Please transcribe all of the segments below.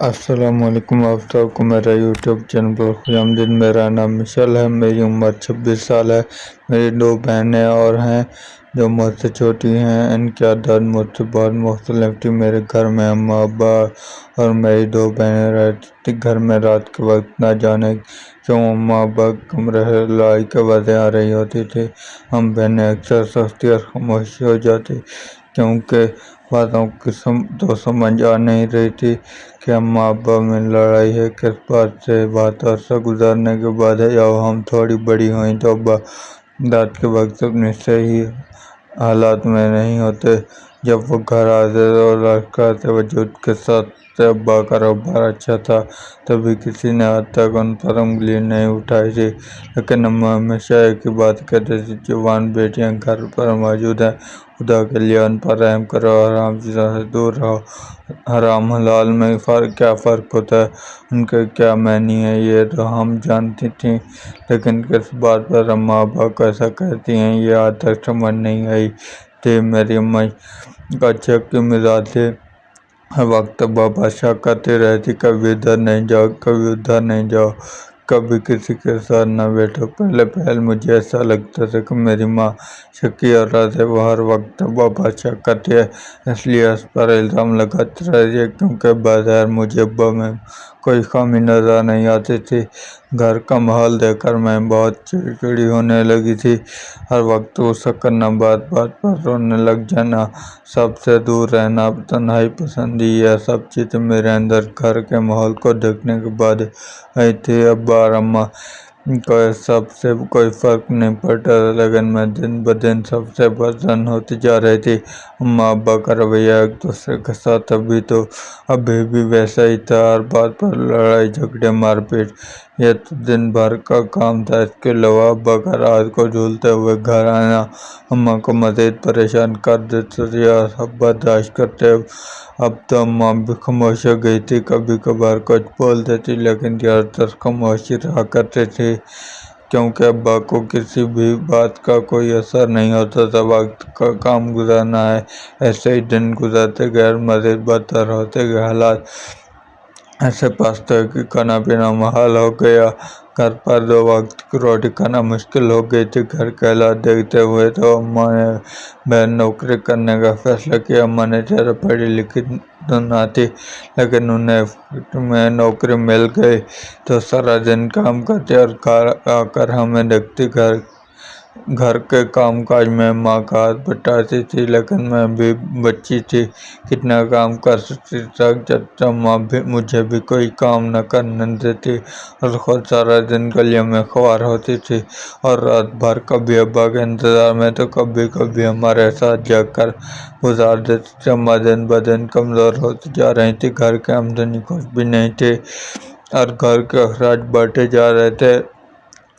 السلام علیکم، آپ سب کو میرا یوٹیوب چینل پر خوش آمدید۔ میرا نام مشل ہے، میری عمر 26 سال ہے۔ میری 2 بہنیں اور ہیں جو مجھ سے چھوٹی ہیں۔ ان کی عادت مجھ سے بہت مختلف تھی۔ میرے گھر میں اماں ابا اور میری 2 بہنیں رہتی تھیں۔ گھر میں رات کے وقت نہ جانے کیوں اماں ابا کمرے سے لڑائی کی آوازیں آ رہی ہوتی تھیں۔ ہم بہنیں اکثر سستی اور خاموش ہو جاتی کیونکہ باتوں کی تو سمجھ آ نہیں رہی تھی کہ اماں ابا میں لڑائی ہے کس بات سے۔ بہت عرصہ گزرنے کے بعد جب ہم تھوڑی بڑی ہوئیں تو ابا رات کے وقت اپنے صحیح حالات میں نہیں ہوتے۔ جب وہ گھر آتے تو لڑکھڑاتے وجود کے ساتھ سے ابا کا کاروبار اچھا تھا، کبھی کسی نے آج تک ان پر انگلی نہیں اٹھائی تھی۔ لیکن اماں ہمیشہ ایک ہی بات کہتی تھیں، جوان بیٹیاں گھر پر موجود ہیں، خدا کے لیے ان پر رحم کرو، حرام چیزوں سے دور رہو۔ حرام حلال میں کیا فرق ہوتا ہے، ان کے کیا معنی ہیں، یہ تو ہم جانتی تھیں، لیکن کس بات پر اماں ابا کو ایسا کہتی ہیں یہ آج تک سمجھ نہیں آئی تھی۔ میری اماں کا چپکے مزاج تھے۔ ہر وقت ابا بادشاہ کرتی رہتی، کبھی ادھر نہیں جاؤ، کبھی ادھر نہیں جاؤ، کبھی کسی کے ساتھ نہ بیٹھو۔ پہلے مجھے ایسا لگتا تھا کہ میری ماں شکی عورت ہے، وہ ہر وقت ابا بادشاہ کرتی ہے، اس لیے اس پر الزام لگاتی رہتی ہے، کیونکہ بظاہر مجھے ابا میں کوئی خامی نظر نہیں آتی تھی۔ گھر کا ماحول دیکھ کر میں بہت چڑچڑی ہونے لگی تھی۔ ہر وقت غصہ کرنا، بات بات پر رونے لگ جانا، سب سے دور رہنا، تنہائی پسندی، یہ سب چیزیں میرے اندر گھر کے ماحول کو دیکھنے کے بعد آئی تھی۔ ابا اور اماں کو اس سب سے کوئی فرق نہیں پڑتا تھا، لیکن میں دن بدن سب سے بدظن ہوتی جا رہی تھی۔ اماں ابا کا رویہ ایک دوسرے کے ساتھ ابھی بھی ویسا ہی تھا، ہر بات پر لڑائی جھگڑے مار پیٹ، یہ تو دن بھر کا کام تھا۔ اس کے علاوہ ابا کا رات کو جھولتے ہوئے گھر آنا اماں کو مزید پریشان کر دیتا تھا، اور سب برداشت کرتے۔ اب تو اماں بھی خاموش ہو گئی تھی، کبھی کبھار کچھ بول دیتی لیکن زیادہ تر خاموش ہی رہا کرتی تھی، کیونکہ ابا کو کسی بھی بات کا کوئی اثر نہیں ہوتا تھا۔ وقت کا کام گزرنا ہے، ایسے ہی دن گزرتے گئے اور مزید بدتر ہوتے گئے۔ حالات ایسے پست ہوئے کہ کھانا پینا محال ہو گیا، گھر پر 2 وقت کی روٹی کھانا مشکل ہو گئی تھی۔ گھر کے حالات دیکھتے ہوئے تو اماں نے بہن نوکری کرنے کا فیصلہ کیا۔ اماں نے زیادہ پڑھی لکھی تو نہ تھی، لیکن انہیں فیکٹری میں نوکری مل گئی تو سارا دن کام کرتی اور گھر آ کر ہمیں دیکھتی۔ گھر کے کام کاج میں ماں کا ہاتھ بٹاتی تھی، لیکن میں بھی بچی تھی، کتنا کام کر سکتی تھی۔ تھک جاتی تو ماں مجھے بھی کوئی کام نہ کرنے دیتی اور خود سارا دن گلیوں میں خوار ہوتی تھی، اور رات بھر کبھی ابا کے انتظار میں تو کبھی کبھی ہمارے ساتھ جاگ کر گزار دیتی تھی۔ اماں دن بدن کمزور ہوتی جا رہی تھی، گھر کی آمدنی کچھ بھی نہیں تھی اور گھر کے اخراج بڑھتے جا رہے تھے۔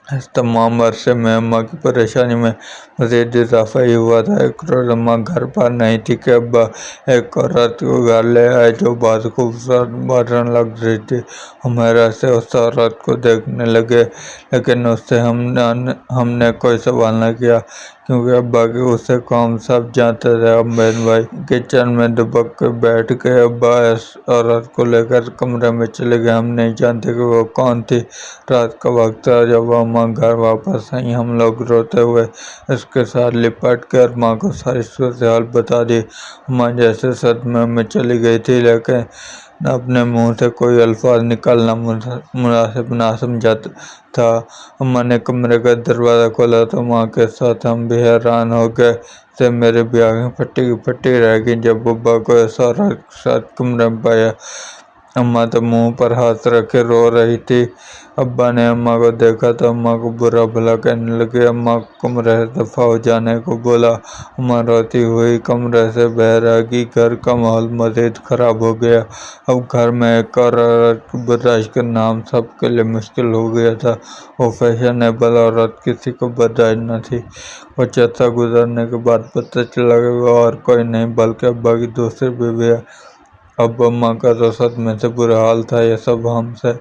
اس تمام عرصے میں اماں کی پریشانی میں مزید اضافہ ہی ہوا تھا۔ ایک روز اماں گھر پر نہیں تھی کہ ابا ایک عورت کو گھر لے آئے جو بہت خوبصورت ماڈرن لگ رہی تھی۔ ہم حیرت سے اس عورت کو دیکھنے لگے، لیکن اس سے ہم نے کوئی سوال نہ کیا، کیونکہ ابا کے غصے کو ہم سب جانتے تھے۔ ہم بہن بھائی کچن میں دبک کے بیٹھ گئے۔ ابا اس عورت کو لے کر کمرے میں چلے گئے۔ ہم نہیں جانتے کہ وہ کون تھی۔ رات کا وقت تھا، جب اماں گھر واپس آئیں، ہم لوگ روتے ہوئے اس کے ساتھ لپٹ گئے اور ماں کو ساری صورتحال بتا دی۔ اماں جیسے صدمے میں چلی گئی تھی، لیکن اپنے منہ سے کوئی الفاظ نکالنا مناسب نہ سمجھا تھا۔ اماں نے کمرے کا دروازہ کھولا تو ماں کے ساتھ ہم بھی حیران ہو گئے تھے۔ میری بھی آنکھیں پھٹی کی پھٹی رہ گئیں جب ابا کو اس عورت کے ساتھ کمرے میں پایا۔ اماں تو منہ پر ہاتھ رکھے رو رہی تھی۔ ابا نے اماں کو دیکھا تو اماں کو برا بھلا کہنے لگے، اماں کو کمرے سے دفع ہو جانے کو بولا۔ اماں روتی ہوئی کمرے سے باہر آ گئی۔ گھر کا ماحول مزید خراب ہو گیا۔ اب گھر میں ایک اور عورت کو برداشت کرنا ہم سب کے لیے مشکل ہو گیا تھا۔ وہ فیشنیبل عورت کسی کو برداشت نہ تھی۔ کچھ عرصہ گزرنے کے بعد پتہ چلا کہ وہ اور کوئی نہیں بلکہ ابا کی دوسری بیوی ہے۔ اب اماں کا تو صدمے سے برا حال تھا۔ یہ سب ہم سے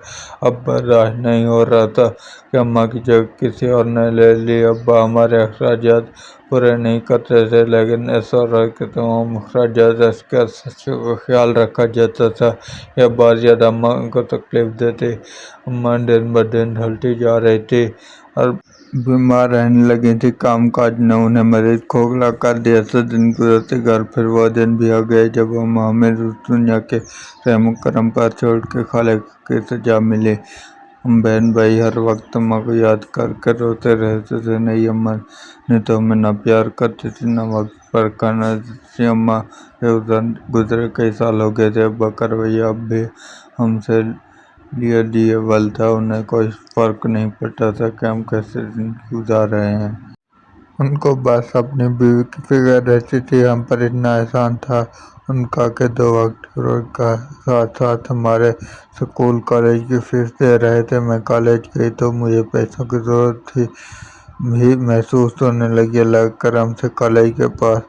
اب برداشت نہیں ہو رہا تھا کہ اماں کی جگہ کسی اور نے لے لی۔ ابا ہمارے اخراجات پورے نہیں کرتے تھے، لیکن اس عورت کے تمام اخراجات اس کا خیال رکھا جاتا تھا۔ یہ بات زیادہ اماں کو تکلیف دیتی۔ اماں دن بدن ڈھلتی جا رہی تھیں اور بیمار رہنے لگی تھیں۔ کام کاج نے انہیں مزید کھوکھلا کر دیا تھا۔ دن گزرتے گئے، پھر وہ دن بھی آ گئے جب اماں ہمیں اس دنیا کے رحم و کرم پر چھوڑ کے خالق کی سزا ملی۔ ہم بہن بھائی ہر وقت اماں کو یاد کر کے روتے رہتے تھے۔ نہیں، اماں نے تو ہمیں نہ پیار کرتی تھی، نہ وقت پر کھانا دیتی تھی۔ اماں کے گزرے کئی سال ہو گئے تھے۔ ابا کا رویہ اب بھی ہم سے لیے دیے بل تھا۔ انہیں کوئی فرق نہیں پڑتا تھا کہ ہم کیسی زندگی گزار رہے ہیں۔ ان کو بس اپنی بیوی کی فکر رہتی تھی۔ ہم پر اتنا احسان تھا ان کا کہ 2 وقت کے روزے کا ساتھ ساتھ ہمارے سکول کالج کی فیس دے رہے تھے۔ میں کالج گئی تو مجھے پیسوں کی ضرورت بھی محسوس ہونے لگی۔ اللہ کے کرم سے کالج کے پاس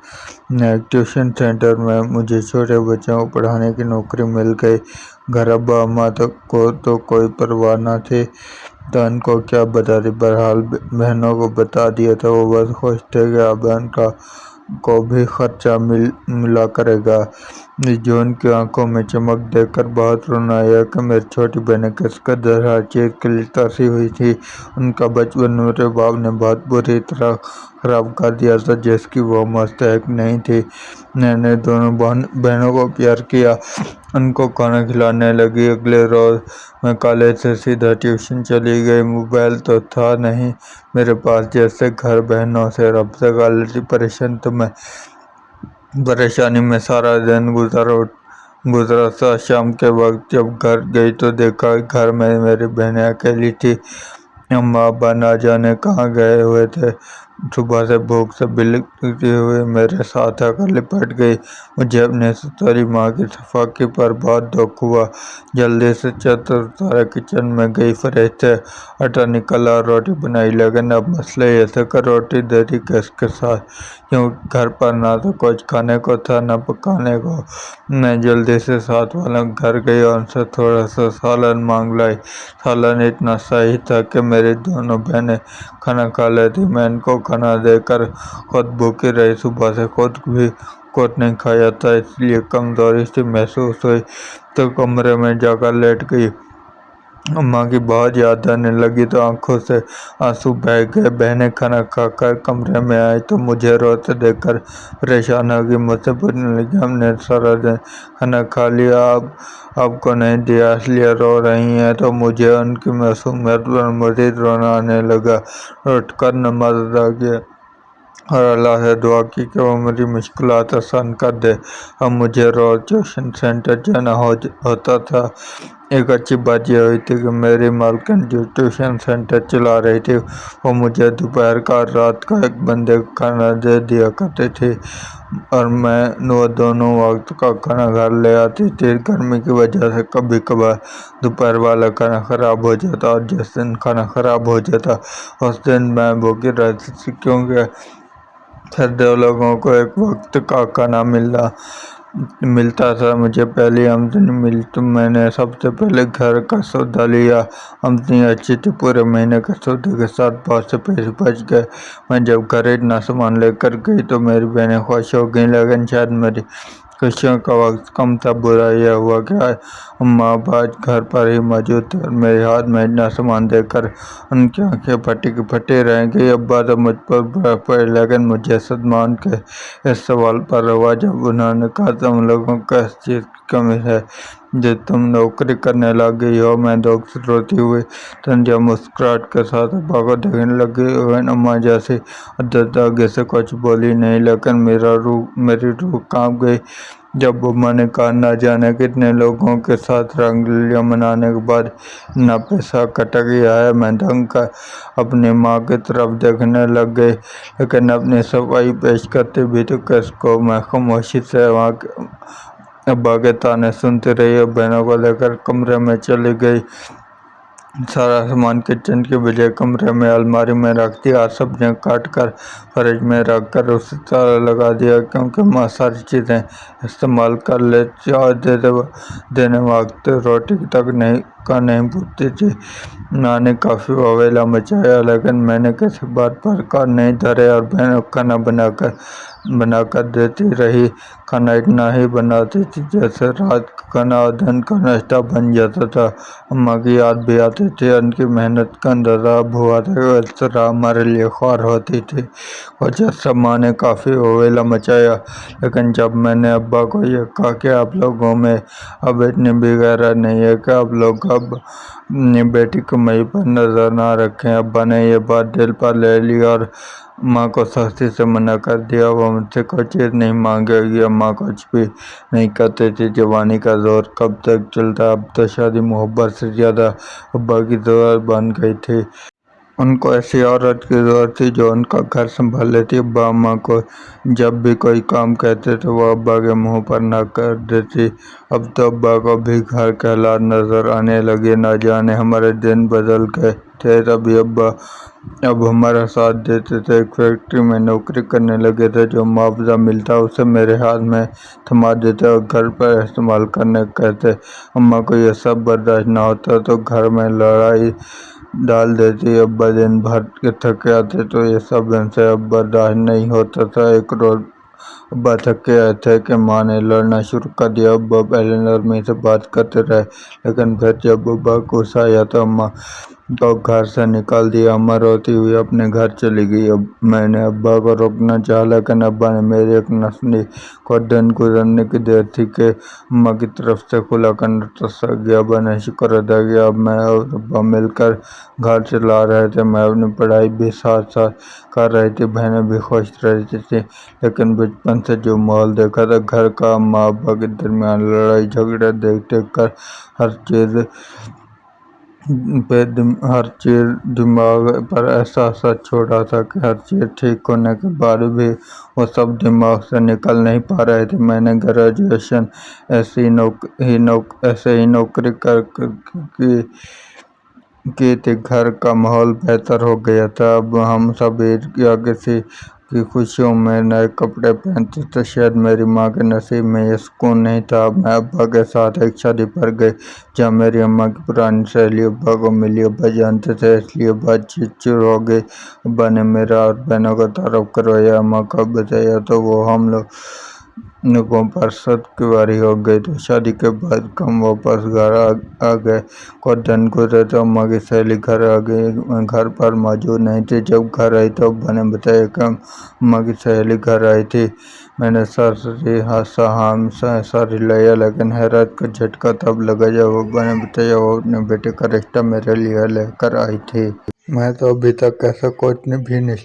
ایک ٹیوشن سینٹر میں مجھے چھوٹے بچوں کو پڑھانے کی نوکری مل گئی۔ گھر ابا اماں کو تو کوئی پرواہ نہ تھی تو ان کو کیا بتاتی۔ بہرحال بہنوں کو بتا دیا تھا۔ وہ بس خوش تھے کہ اب ان کو بھی خرچہ ملا کرے گا۔ جو ان کی آنکھوں میں چمک دیکھ کر بہت رونا آیا کہ میری چھوٹی بہنیں کس قدر ہر چیز کے لیے ترسی ہوئی تھیں۔ ان کا بچپن میرے باپ نے بہت بری طرح خراب کر دیا تھا، جس کی وہ مستحق نہیں تھیں۔ میں نے دونوں بہنوں کو پیار کیا، ان کو کھانا کھلانے لگی۔ اگلے روز میں کالج سے سیدھا ٹیوشن چلی گئی۔ موبائل تو تھا نہیں میرے پاس جس سے گھر بہنوں سے رابطہ کر لیتی۔ پریشانی میں سارا دن گزرا تھا۔ شام کے وقت جب گھر گئی تو دیکھا کہ گھر میں میری بہنیں اکیلی تھیں۔ اماں ابا نہ جانے کہاں گئے ہوئے تھے۔ صبح سے بھوک سے بلکتی ہوئی میرے ساتھ آ کر لپٹ گئی۔ مجھے اپنی ستوری ماں کی صفائی پر بہت دکھ ہوا۔ جلدی سے چادر اتارے کچن میں گئی۔ فریج سے آٹا نکالا اور روٹی بنائی، لیکن اب مسئلہ یہ تھا کہ روٹی دیتی کس کے ساتھ، کیونکہ گھر پر نہ تو کچھ کھانے کو تھا نہ پکانے کو۔ میں جلدی سے ساتھ والوں کے گھر گئی اور ان سے تھوڑا سا سالن مانگ لائی۔ سالن اتنا صحیح تھا کہ میری دونوں بہنیں کھانا کھا لیتی۔ میں ان کو کھانا دے کر خود بھوکی رہی۔ صبح سے خود بھی کچھ نہیں کھایا تھا، اس لیے کمزوری سی محسوس ہوئی تو کمرے میں جا کر لیٹ گئی۔ اماں کی بہت یاد آنے لگی تو آنکھوں سے آنسو بہہ گئے۔ بہنیں کھانا کھا کر کمرے میں آئیں تو مجھے روتے دیکھ کر پریشان ہو گئی۔ مجھ سے پوچھنے لگی، ہم نے سارا دن کھانا کھا لیا، آپ کو نہیں دیا اس لیے رو رہی ہیں؟ تو مجھے ان کی معصومیت پر مزید رونا آنے لگا۔ اٹھ کر نماز ادا کی اور اللہ سے دعا کی کہ وہ میری مشکلات آسان کر دے۔ اب مجھے روز ٹیوشن سینٹر جانا ہوتا تھا۔ ایک اچھی بات یہ ہوئی تھی کہ میری مالکن جو ٹیوشن سینٹر چلا رہی تھی وہ مجھے دوپہر کا اور رات کا ایک بندے کا کھانا دے دیا کرتی تھی اور وہ دونوں وقت کا کھانا گھر لے آتی تھی۔ گرمی کی وجہ سے کبھی کبھار دوپہر والا کھانا خراب ہو جاتا اور جس دن کھانا خراب ہو جاتا اس دن میں بھوکی رہتی تھی، کیونکہ پھر 2 لوگوں کو ایک وقت کا کھانا ملتا تھا۔ مجھے پہلی آمدنی ملی تو میں نے سب سے پہلے گھر کا سودا لیا۔ آمدنی اچھی تھی، پورے مہینے کے سودے کے ساتھ بہت سے پیسے بچ گئے۔ میں جب گھر اتنا سامان لے کر گئی تو میری بہنیں خوش ہو گئیں، لیکن شاید میری خوشیوں کا وقت کم تھا۔ برا یہ ہوا کہ اماں ابا آج گھر پر ہی موجود تھے اور میرے ہاتھ میں اتنا سامان دیکھ کر ان کی آنکھیں پھٹی کی پھٹی رہ گئیں۔ ابا تو مجھ پر برا پڑے، لیکن مجھے صدمہ ان کے اس سوال پر ہوا جب انہوں نے کہا، تم لوگوں کو اس چیز کی کمی ہے جو تم نوکری کرنے لگ گئی ہو۔ میں دکھ سے روتی ہوئی تنزیہ مسکراہٹ کے ساتھ ابا کو دیکھنے لگی، لیکن اماں جیسی عادت آگے سے کچھ بولی نہیں۔ لیکن میری روح کانپ گئی جب اماں نے کہا، نہ جانے کتنے لوگوں کے ساتھ رنگ رلیاں منانے کے بعد اتنا پیسہ اکٹھا کیا ہے۔ میں دنگ کر اپنی ماں کی طرف دیکھنے لگ گئی، لیکن اپنی صفائی پیش کرتی بھی تو کس کو۔ میں خاموشی سے ابا کے طعنے سنتی رہی اور بہنوں کو لے کر کمرے میں چلی گئی۔ सारा सामान किचन के बजाय कमरे में अलमारी में रख दिया। सब्जियां काट कर फ्रिज में रख कर उसे ताला लगा दिया, क्योंकि माँ सारी चीज़ें इस्तेमाल कर ले। चाय देने वक्त रोटी तक नहीं पूछती थी। माँ ने काफ़ी अवेला मचाया, लेकिन मैंने किसी बात पर कान नहीं धरे और बहनों खाना बनाकर देती रही। खाना इतना ही बनाती थी जैसे रात का खाना और दिन का नाश्ता बन जाता था। अम्मा की याद भी आती थी। उनकी मेहनत का अंदाजा अब हुआ था। इस तरह हमारे लिए ख्वार होती थी। कुछ अर्सा माँ ने काफ़ी अवेला मचाया, लेकिन जब मैंने अब्बा को ये कहा कि आप लोगों में अब इतनी भी गैरत नहीं है कि आप लोग अब अपनी बेटी को मई पर नजर ना रखें, अब्बा ने ये बात दिल पर ले ली और माँ को सख्ती से मना कर दिया। वो मुझसे कोई चीज़ नहीं मांगेगी। अम्मा कुछ भी नहीं कहती थी। जवानी का जोर कब तक चलता। अब तो शादी मोहब्बत से ज़्यादा अब्बा की ज़रूरत बन गई थी। उनको ऐसी औरत की ज़रूरत थी जो उनका घर संभाल लेती। अब्बा अम्मा को जब भी कोई काम कहते तो वो अब्बा के मुंह पर ना कर देती। अब तो अब्बा को भी घर के हालात नजर आने लगे। ना जाने हमारे दिन बदल गए थे। तभी अब्बा अब हमारा साथ देते थे। एक फैक्ट्री में नौकरी करने लगे थे। जो मुआवजा मिलता उसे मेरे हाथ में थमा देते और घर पर इस्तेमाल करने कहते। अम्मा को यह सब बर्दाश्त ना होता तो घर में लड़ाई डाल देती। अब्बा दिन भर के थके आते तो ये सब इनसे अब बर्दाश्त नहीं होता था। एक रोज अब्बा थके आए थे कि माँ ने लड़ना शुरू कर दिया। अब्बा पहले नरमी से बात करते रहे, लेकिन फिर जब अब्बा गुस्सा आया तो अम्मा को घर से निकाल दिया। अम्मा रोती हुई अपने घर चली गई। अब मैंने अब्बा को रोकना चाहा, लेकिन अब्बा ने मेरी एक न सुनी। कुछ दिन गुजरने की देर थी कि अम्मा की तरफ से खुला करना तस्सा गया। अब्बा ने शुक्र अदा किया। अब मैं और अब्बा मिलकर घर चला रहे थे। मैं अपनी पढ़ाई भी साथ साथ कर रही थी। बहनें भी खुश रहती थी। लेकिन बचपन से जो माहौल देखा था घर का, अम्मा अब्बा के दरमियान लड़ाई झगड़े देख देख कर हर चीज़ दिमाग पर ऐसा असर छोड़ा था कि हर चीज़ ठीक होने के बाद भी वो सब दिमाग से निकल नहीं पा रहे थे। मैंने ग्रेजुएशन ऐसे ही नौकरी की थी। घर का माहौल बेहतर हो गया था। अब हम सब ईद या किसी की खुशियों में नए कपड़े पहनते थे। शायद मेरी माँ के नसीब में ये सुकून नहीं था। मैं अब्बा के साथ एक शादी पर गई, जहाँ मेरी अम्मा की पुरानी सहेली अब्बा को मिली। अब्बा जानते थे, इसलिए बातचीत शुरू हो गई। अब्बा ने मेरा और बहनों का तारुफ करवाया। अम्मा को बताया तो वो हम लोगों पर सख्त कुंवारी हो गई। तो शादी के बाद हम वापस घर आ गए। कुछ दिन गुजरे तो अम्मा की सहेली घर आ गई। मैं घर पर मौजूद नहीं थी। जब घर आई तो अब्बा ने बताया कि अम्मा की सहेली घर आई थी। मैंने सारी लिया, लेकिन हैरत का झटका तब लगा जब अब्बा ने बताया वो अपने बेटे का रिश्ता मेरे लिए लेकर आई थी। मैं तो अभी तक ऐसा कुछ भी नहीं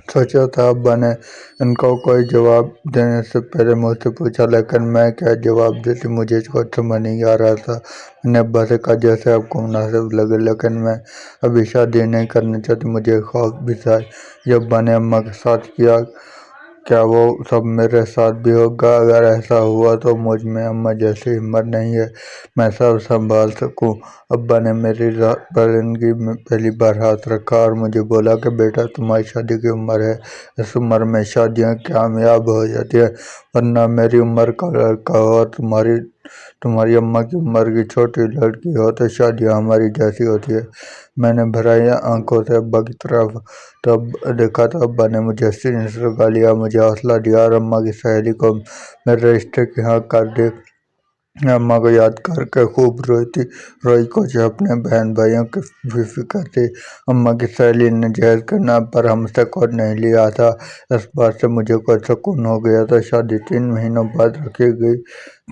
सोचा था। अब्बा ने उनको कोई जवाब देने से पहले मुझसे पूछा, लेकिन मैं क्या जवाब देती मुझे कुछ समझ नहीं आ रहा था। मैंने अब्बा से कहा जैसे आपको मुनासिब लगे, लेकिन मैं अभी शादी नहीं करना चाहती। मुझे खौफ भी था ये अब्बा ने अम्मा के साथ किया, क्या वो सब मेरे साथ भी होगा। अगर ऐसा हुआ तो मुझ में अम्मा जैसी हिम्मत नहीं है मैं सब संभाल सकूं। अब्बा ने मेरी जिंदगी में पहली बार हाथ रखा और मुझे बोला कि बेटा, तुम्हारी शादी की उम्र है। इस उम्र में शादियां कामयाब हो जाती है, वरना मेरी उम्र का लड़का हो और तुम्हारी अम्मा की उम्र की छोटी लड़की हो तो शादियां हमारी जैसी होती है। मैंने भराई आंखों से अब्बा की तरफ तब देखा तो अब्बा ने मुझे सीने से लगा लिया, मुझे हौसला दिया और अम्मा की सहेली को मेरे रिश्ते की हाँ कर दी। अम्मा को याद करके खूब रोई कुछ अपने बहन भाइयों की भी फिक्र थी। अम्मा की सहेली ने जहेज के नाम पर हमसे कुछ नहीं लिया था। इस बात से मुझे कुछ सुकून हो गया था। शादी 3 महीनों बाद रखी गई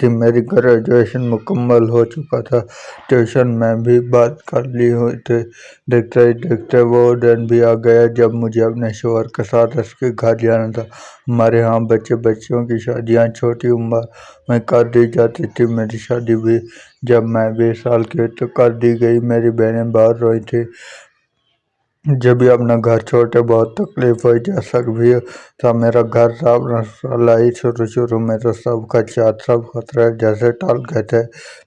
थी। मेरी ग्रेजुएशन मुकम्मल हो चुका था। ट्यूशन में भी बात कर ली हुई थी। देखते ही देखते वो दिन भी आ गया जब मुझे अपने शौहर के साथ उसके घर जाना था। हमारे यहाँ बच्चियों की शादियाँ छोटी उम्र में कर दी जाती थी। मेरी शादी भी जब मैं 20 साल की तो कर दी गई। मेरी बहनें बाहर रोई थी। जब भी अपना घर छोड़ते बहुत तकलीफ हुई, जैसा कि भी था मेरा घर साफ रसोई ही शुरू में तो सब खर्चात सब खतरे जैसे टाल गए थे।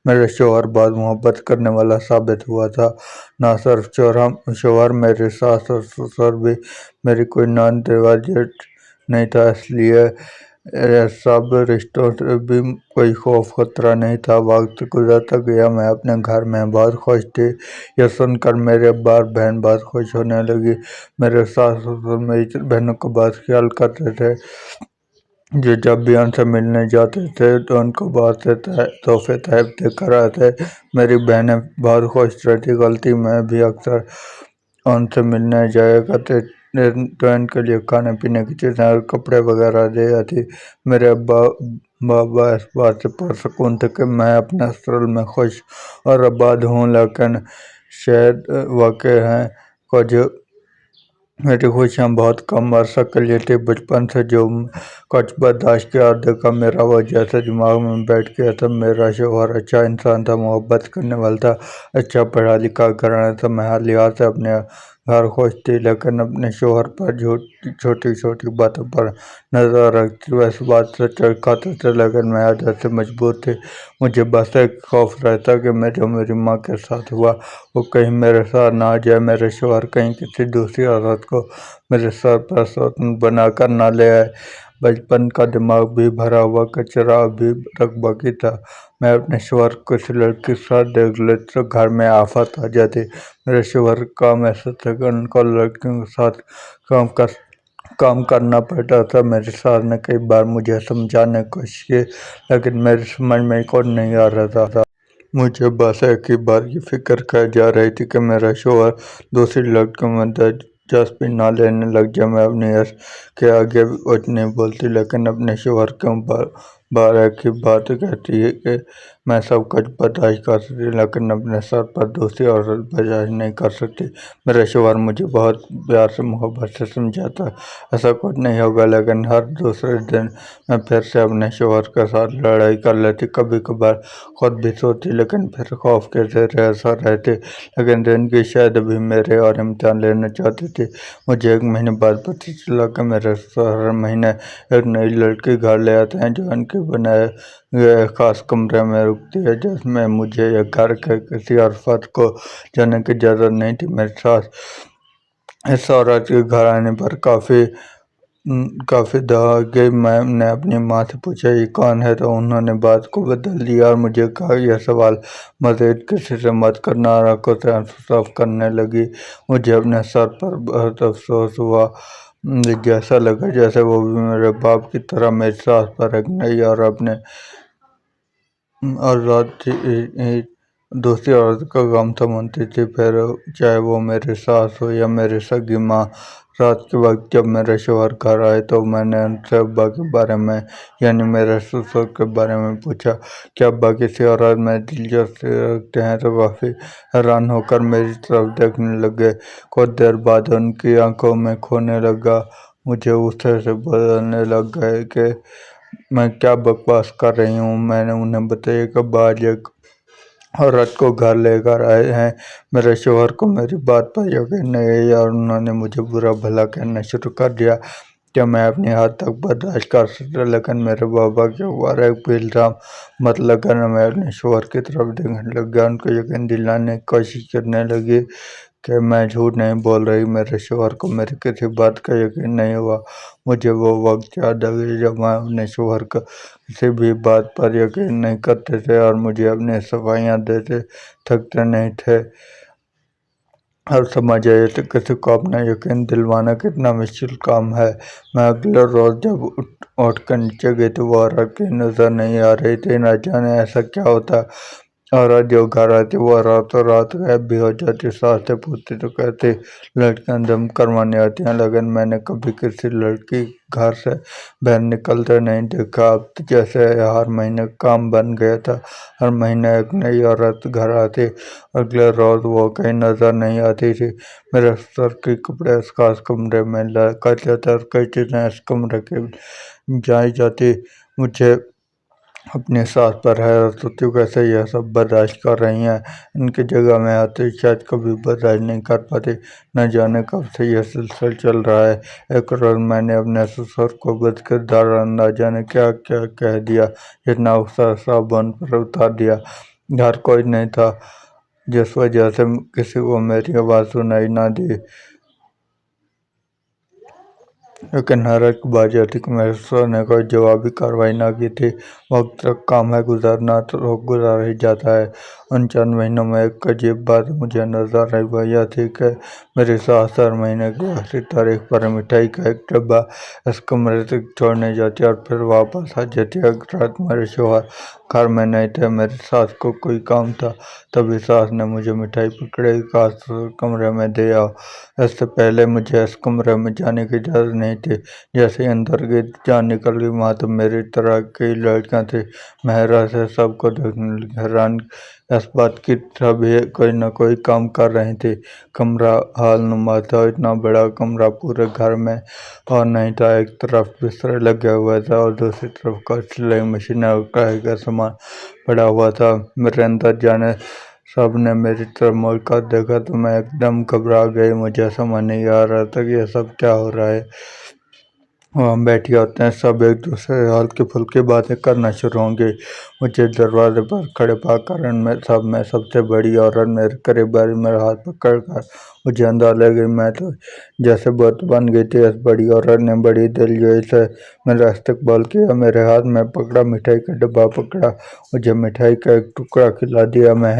मेरे शोहर बहुत मोहब्बत करने वाला साबित हुआ था। ना सिर्फ शोहर मेरे सास और ससुर भी मेरी कोई नान देवा जेठ नहीं था, इसलिए सब रिश्तों से भी कोई खौफ खतरा नहीं था। वक्त गुजरता गया, मैं अपने घर में बहुत खुश थी। यह सुनकर मेरे बार बहन बहुत खुश होने लगी। मेरे सास ससुर मेरी बहनों का बहुत ख्याल करते थे। जो जब भी उनसे मिलने जाते थे तो उनको बहुत से तोहफे तहफ देकर आते। मेरी बहनें बहुत खुश रहती। गलती में भी अक्सर उनसे मिलने जाया करते तो इनके लिए खाने पीने की चीज़ें और कपड़े वगैरह दे आती। मेरे बाबा इस बात से पुरसकून थे कि मैं अपने असल में खुश और आबाद हूँ, लेकिन शायद वाकई हैं कुछ मेरी खुशियाँ बहुत कम अरसा के लिए थी। बचपन से जो कुछ बर्दाश्त किया और देखा, मेरा वो जैसे दिमाग में बैठ गया था। मेरा शौहर अच्छा इंसान था, मोहब्बत करने वाला था, अच्छा पढ़ा लिखा घराना था। मैं हर लिहाज से अपने घर खुश थी, लेकिन अपने शौहर पर छोटी छोटी बातों पर नजर रखती। वह इस बात से चौंकाते थे, लेकिन मैं आदत से मजबूर थी। मुझे बस एक खौफ रहता कि मैं जो मेरी माँ के साथ हुआ वो कहीं मेरे साथ ना आ जाए। मेरे शौहर कहीं किसी दूसरी औरत को मेरे सर पर स्वतंत्र बनाकर ना ले आए। बचपन का दिमाग भी भरा हुआ कचरा अभी तक बाकी था। मैं अपने शौहर को किसी लड़की के साथ देख लेते तो घर में आफत आ जाती। मेरे शौहर काम ऐसा था कि उनको लड़कियों के साथ काम करना पड़ता था। मेरे सास ने कई बार मुझे समझाने की कोशिश की, लेकिन मेरी समझ में कुछ नहीं आ रहा था। मुझे बस एक ही बार की फिक्र कर जा रही थी कि मेरा शौहर दूसरी लड़कियों में दिलचस्पी ना लेने लग जाए। मैं अपनी यश के आगे कुछ नहीं बोलती, लेकिन अपने शौहर क्यों बार एक ही बात कहती है कि मैं सब कुछ बर्दाश्त कर सकती, लेकिन अपने सर पर दूसरी औरत बर्दाश्त नहीं कर सकती। मेरा शौहर मुझे बहुत प्यार से मोहब्बत से समझाता ऐसा कुछ नहीं होगा, लेकिन हर दूसरे दिन मैं फिर से अपने शौहर के साथ लड़ाई कर लेती। कभी कभार खुद भी सोती, लेकिन फिर खौफ के ज़ेर असर रहती। लेकिन जिंदगी शायद अभी मेरे और इम्तिहान लेना चाहती थी। मुझे एक महीने बाद पता चला कि मेरे ससुर हर महीने एक नई लड़की घर ले आते हैं, जो उनके बनाए गए खास कमरे में रुकती है, जिसमें मुझे या घर के किसी और फर्द को जाने की इजाज़त नहीं थी। मेरे साथ इस औरत के घर आने पर काफ़ी दहा गई। मैंने अपनी माँ से पूछा ये कौन है, तो उन्होंने बात को बदल दिया और मुझे कहा यह सवाल मज़ीद किसी से मत करना, और आंखों से आंसू साफ करने लगी। मुझे अपने सर पर बहुत अफसोस हुआ। जैसा लगा जैसे वो भी मेरे बाप की तरह मेरी सास पर एक नई और रात थी दूसरी औरत का गम समझती थी, फिर चाहे वो मेरी सास हो या मेरी सगी माँ। रात के वक्त जब मेरे शौहर घर आए तो मैंने उनसे अब्बा के बारे में यानी मेरे ससुर के बारे में पूछा कि अब्बा किसी औरत में दिलचस्पी रखते हैं, तो काफ़ी हैरान होकर मेरी तरफ देखने लगे। कुछ देर बाद उनकी आंखों में खोने लगा। मुझे गुस्से से बोलने लग गए कि मैं क्या बकवास कर रही हूँ। मैंने उन्हें बताया कि आज एक औरत को घर लेकर आए हैं। मेरे शौहर को मेरी बात पर यकीन नहीं आया और उन्होंने मुझे बुरा भला कहना शुरू कर दिया कि मैं अपनी हद तक बर्दाश्त कर सकता, लेकिन मेरे बाबा के ऊपर एक भी इल्ज़ाम मत लगाना। मैं अपने शौहर की तरफ देखने लग गया, उनको यकीन दिलाने की कोशिश करने लगी कि मैं झूठ नहीं बोल रही। मेरे शौहर को मेरी किसी बात का यकीन नहीं हुआ। मुझे वो वक्त याद आ गया जब मैं अपने शौहर का किसी भी बात पर यकीन नहीं करते थे और मुझे अपनी सफाइयाँ देते थकते नहीं थे। अब समझ आया कि किसी को अपना यकीन दिलवाना कितना मुश्किल काम है। मैं अगले रोज़ जब उठ कर नीचे गई तो वो औरत की नज़र नहीं आ रही थी। न जाने ऐसा क्या होता, औरत जो घर आती वो रातों रात गायब भी हो जाती। सास से पूछती तो कहती लड़कियां दम करवाने आती हैं, लेकिन मैंने कभी किसी लड़की घर से बाहर निकलते नहीं देखा। अब तो जैसे हर महीने काम बन गया था। हर महीने एक नई औरत घर आती, अगले रोज़ वो कहीं नज़र नहीं आती थी। मेरे सर के कपड़े इस खास कमरे में कर जाते और कई चीज़ें इस कमरे की जाई जाती। मुझे अपनी सास पर हैरत होती है कैसे यह सब बर्दाश्त कर रही हैं। इनकी जगह में आती शायद कभी बर्दाश्त नहीं कर पाती। न जाने कब से यह सिलसिला चल रहा है। एक रोज मैंने अपने ससुर को बदकिरदार अंदाजा ने क्या क्या कह दिया, इतना गुस्सा साबुन पर उतार दिया। घर कोई नहीं था जिस वजह से किसी को मेरी आवाज सुनाई न दी। लेकिन हैरत की बात यह थी कि मेरे ससुर ने कोई जवाबी कार्रवाई न की थी। वक्त तक काम है गुजरना तो गुजर ही जाता है। उन चंद महीनों में एक अजीब बात मुझे नजर आई, वह यह थी कि मेरी सास हर महीने की आखिरी तारीख पर मिठाई का एक डब्बा इस कमरे से छोड़ने जाती और फिर वापस आ जाती। एक रात मेरे शौहर घर में नहीं थे, मेरी सास को कोई काम था, तभी सास ने मुझे मिठाई पकड़े कहा कमरे में दे आओ। इससे पहले मुझे इस कमरे में जाने की इजाजत नहीं थी। जैसे ही अंदर की जान निकल गई वहां तो मेरी तरह कई लड़कियां थी। मैं हैरत से सबको देखने लगी, हैरान इस बात की सभी कोई न कोई काम कर रही थी। कमरा हाल नुमा था, इतना बड़ा कमरा पूरे घर में और नहीं था। एक तरफ बिस्तर लगे हुए थे और दूसरी तरफ कुछ सिलाई मशीन और कढ़ाई का सामान पड़ा हुआ था। मेरे अंदर जाने सबने मेरी तरफ मुड़कर देखा तो मैं एकदम घबरा गई। मुझे समझ नहीं आ रहा था कि यह सब क्या हो रहा है। वहाँ बैठे होते हैं सब एक दूसरे से हल्की फुल्की बातें करना शुरू होंगे। मुझे दरवाजे पर खड़े पाकर में सबसे बड़ी औरत मेरे करीब आई। मेरा हाथ पकड़कर मुझे अंदर ले गई। मैं तो जैसे बुत बन गई थी। इस बड़ी औरत ने बड़ी दिलजोई से मेरा इस्तकबाल किया, मेरे हाथ में पकड़ा, मिठाई का डब्बा पकड़ा, मुझे मिठाई का एक टुकड़ा खिला दिया। मैं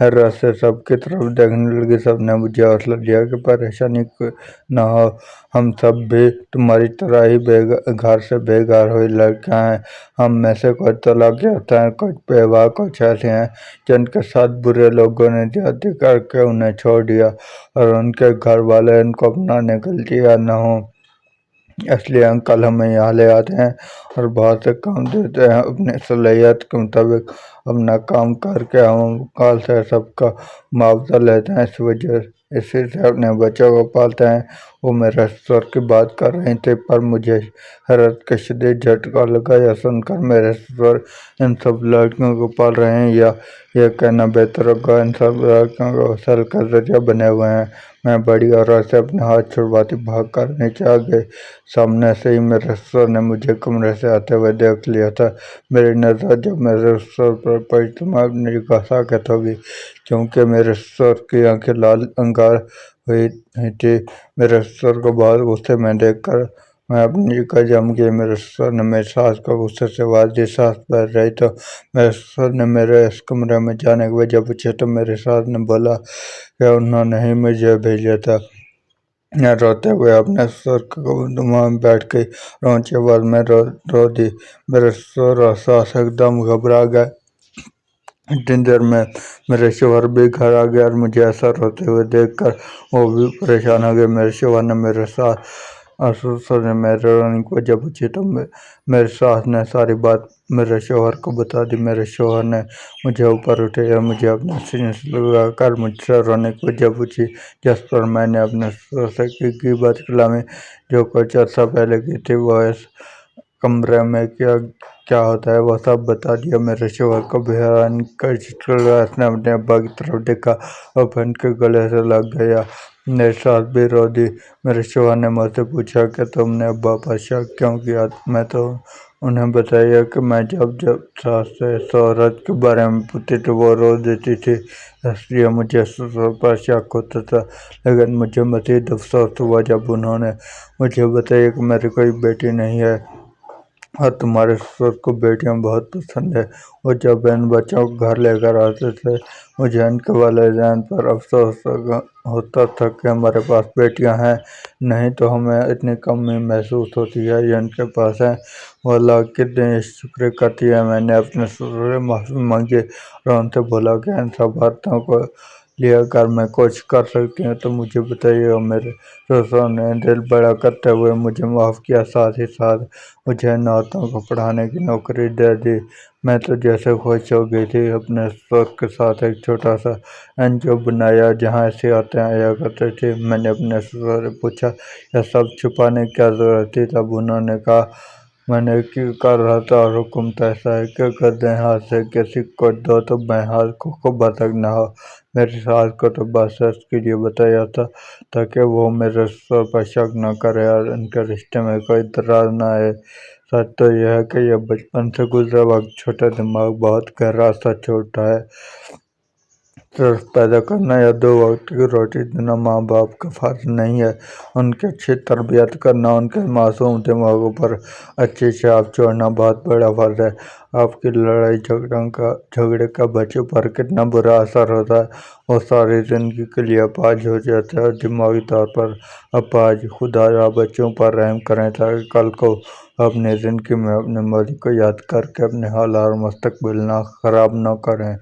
हैरत से सबकी तरफ देखने लगी। सबने मुझे हौसला दिया कि परेशानी न हो, हम सब भी तुम्हारी तरह ही घर से बेघर हुई लड़कियां हैं। हम में से कुछ तलाक याफ्ता हैं, कुछ बेवा, कुछ ऐसे हैं जिनके साथ बुरे लोगों ने ज्यादती करके उन्हें छोड़ दिया और उनके घर वाले इनको अपनाने के लिए न हो, इसलिए अंकल हमें यहाँ ले आते हैं और बहुत से काम देते हैं। अपनी सलाहियत के मुताबिक अपना काम करके हम काल से सबका मुआवजा लेते हैं। इसी से अपने बच्चों को पालते हैं। वो मेरे ससुर की बात कर रही थी पर मुझे हैरत का शदीद झटका लगा। यह सुनकर मेरे ससुर इन सब लड़कियों को पाल रहे हैं या यह कहना बेहतर होगा इन सब लड़कियों को असल का जरिया बने हुए हैं। मैं बड़ी औरत से अपने हाथ छुड़वाती भाग कर नीचे आ गई। सामने से ही मेरे ससुर ने मुझे कमरे से आते हुए देख लिया था। मेरी नजर जब मेरे ससुर पर पड़ी तो मैं अपनी निगाह साकत हो गई, क्योंकि मेरे ससुर की आंखें लाल अंगार हुई थी। मेरे ससुर को बहुत गुस्से में देखकर मैं अपनी निगाह जम गई। मेरे ससुर ने मेरी सास को गुस्से से आवाज दी। सास बैठ रही तो मेरे ससुर ने मेरे इस कमरे में जाने की वजह पूछी तो मेरी सास ने बोला कि उन्होंने ही मुझे भेजा था। मैं रोते हुए अपने ससुर के कमरे में बैठ गई और ऊंची आवाज में रो दी। मेरे ससुर और सास एकदम घबरा गए। इतनी देर में मेरे शौहर भी घर आ गए और मुझे ऐसा रोते हुए देखकर वो भी परेशान हो गए। मेरे शौहर ने मेरे सास और ससुर ने मेरे रोने की वजह पूछी तो मेरे सास ने सारी बात मेरे शौहर को बता दी। मेरे शौहर ने मुझे ऊपर उठे और मुझे अपने सीने से लगाकर मुझसे रोने की वजह पूछी, जिस पर मैंने अपने ससुर से की बात कलामी जो कुछ अर्सा पहले की थी वह इस कमरे में क्या क्या होता है वह सब बता दिया। मेरे शौहर को भी हैरान कर उसने अपने अब्बा की तरफ देखा और बहन के गले से लग गया। मेरी सास भी रो दी। मेरे शौहर ने मुझसे पूछा कि तुमने अब्बा पर शक क्यों किया। मैं तो उन्हें बताया कि मैं जब जब सास से इस औरत के बारे में पूछती तो वो रो देती थी, इसलिए मुझे ससुर पर शक होता था। लेकिन मुझे मज़ीद अफसोस हुआ जब उन्होंने मुझे बताया कि मेरी कोई बेटी नहीं है और तुम्हारे ससुर को बेटियां बहुत पसंद है। वो जब इन बच्चों को घर लेकर आते थे मुझे इनके वालिदैन पर अफसोस होता था कि हमारे पास बेटियां हैं, नहीं तो हमें इतनी कमी महसूस होती है ये इनके पास है। वो अल्लाह कितनी शुक्र करती है। मैंने अपने ससुर से माफ़ी मांगी और उनसे बोला कि इन सब बातों को लिए अगर मैं कुछ कर सकती हूँ तो मुझे बताइए। मेरे ससुर ने दिल बड़ा करते हुए मुझे माफ़ किया, साथ ही साथ मुझे नातों को पढ़ाने की नौकरी दे दी। मैं तो जैसे खुश हो गई थी। अपने ससुर के साथ एक छोटा सा एनजीओ बनाया जहाँ ऐसी औरतें आया करती थी। मैंने अपने ससुर से पूछा यह सब छुपाने की क्या ज़रूरत थी, तब उन्होंने कहा میں نیکی کر رہا تھا اور حکم تو ایسا ہے کہ اگر دائیں ہاتھ سے کسی کو دو تو بائیں ہاتھ کو بھٹک نہ ہو۔ میری ساس کو تو بس اس کے لیے بتایا تھا تاکہ وہ میرے رشتوں پر شک نہ کرے اور ان کے رشتے میں کوئی دراڑ نہ آئے۔ سچ تو یہ ہے کہ یہ بچپن سے گزرا وقت چھوٹے دماغ بہت گہرا اثر چھوڑتا ہے۔ صرف پیدا کرنا یا دو وقت کی روٹی دینا ماں باپ کا فرض نہیں ہے، ان کی اچھی تربیت کرنا، ان کے معصوم دماغوں پر اچھی چھاپ چھوڑنا بہت بڑا فرض ہے۔ آپ کی لڑائی جھگڑے کا بچوں پر کتنا برا اثر ہوتا ہے، وہ ساری زندگی کے لیے اپاہج ہو جاتے ہیں اور دماغی طور پر اپاہج۔ خدایا بچوں پر رحم کریں تاکہ کل کو اپنی زندگی میں اپنے ماضی کو یاد کر کے اپنے حال اور مستقبل خراب نہ کریں۔